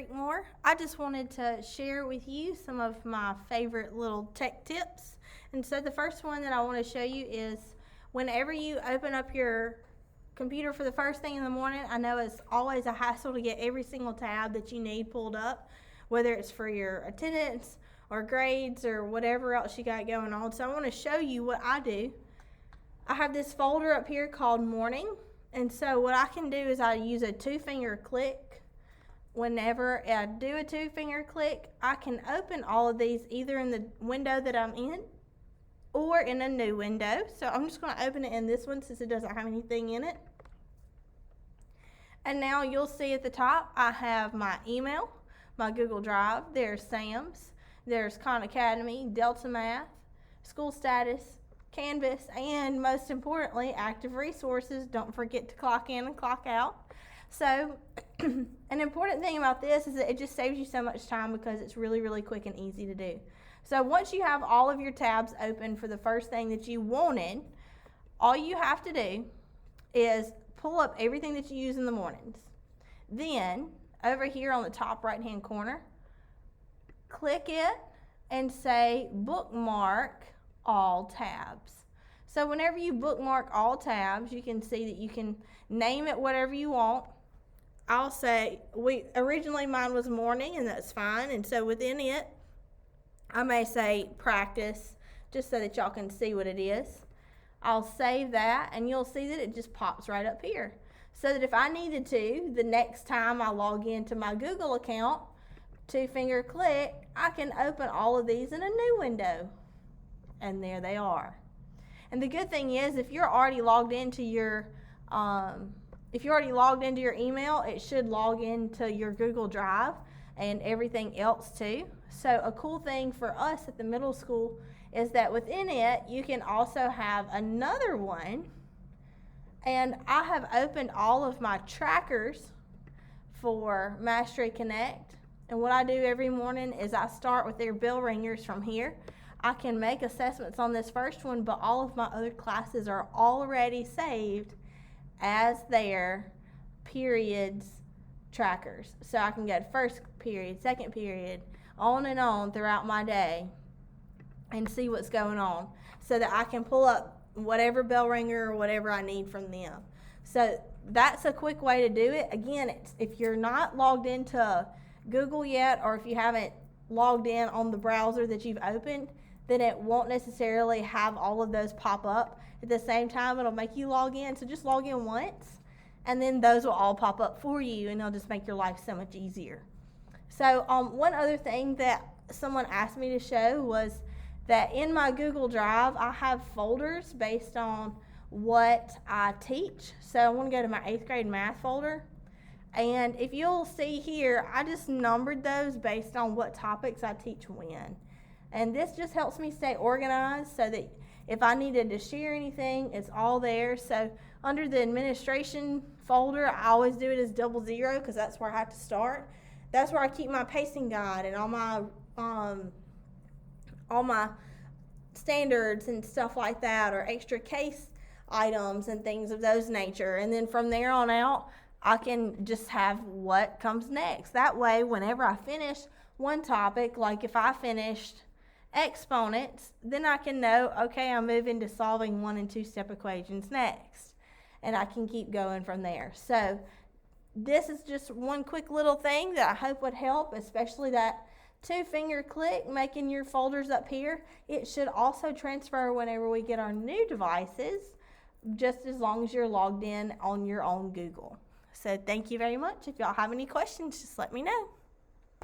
Creekmore. I just wanted to share with you some of my favorite little tech tips. And so the first one that I want to show you is whenever you open up your computer for the first thing in the morning, I know it's always a hassle to get every single tab that you need pulled up, whether it's for your attendance or grades or whatever else you got going on. So I want to show you what I do. I have this folder up here called Morning. And so what I can do is I use a 2-finger click. Whenever I do a 2-finger click, I can open all of these either in the window that I'm in or in a new window. So I'm just going to open it in this one since it doesn't have anything in it. And now you'll see at the top I have my email, my Google Drive, there's Sam's, there's Khan Academy, Delta Math, School Status, Canvas, and most importantly, active resources. Don't forget to clock in and clock out. So an important thing about this is that it just saves you so much time because it's really, really quick and easy to do. So once you have all of your tabs open for the first thing that you wanted, all you have to do is pull up everything that you use in the mornings. Then over here on the top right hand corner, click it and say bookmark all tabs. So whenever you bookmark all tabs, you can see that you can name it whatever you want. I'll say, originally mine was morning, and that's fine. And so within it, I may say practice, just so that y'all can see what it is. I'll save that, and you'll see that it just pops right up here. So that if I needed to, the next time I log into my Google account, 2-finger click, I can open all of these in a new window. And there they are. And the good thing is, if you're already logged into your email, it should log into your Google Drive and everything else too. So a cool thing for us at the middle school is that within it, you can also have another one. And I have opened all of my trackers for Mastery Connect. And what I do every morning is I start with their bell ringers from here. I can make assessments on this first one, but all of my other classes are already saved as their periods trackers. So I can go to first period, second period, on and on throughout my day and see what's going on so that I can pull up whatever bell ringer or whatever I need from them. So that's a quick way to do it. Again, if you're not logged into Google yet, or if you haven't logged in on the browser that you've opened, then it won't necessarily have all of those pop up at the same time. It'll make you log in. So just log in once, and then those will all pop up for you, and it'll just make your life so much easier. So one other thing that someone asked me to show was that in my Google Drive, I have folders based on what I teach. So I want to go to my 8th grade math folder. And if you'll see here, I just numbered those based on what topics I teach when. And this just helps me stay organized so that if I needed to share anything, it's all there. So under the administration folder, I always do it as 00 because that's where I have to start. That's where I keep my pacing guide and all my standards and stuff like that, or extra case items and things of those nature. And then from there on out, I can just have what comes next. That way, whenever I finish one topic, like if I finished exponents, then I can know, okay, I'm moving to solving 1- and 2-step equations next. And I can keep going from there. So this is just one quick little thing that I hope would help, especially that 2-finger click, making your folders up here. It should also transfer whenever we get our new devices, just as long as you're logged in on your own Google. So thank you very much. If y'all have any questions, just let me know.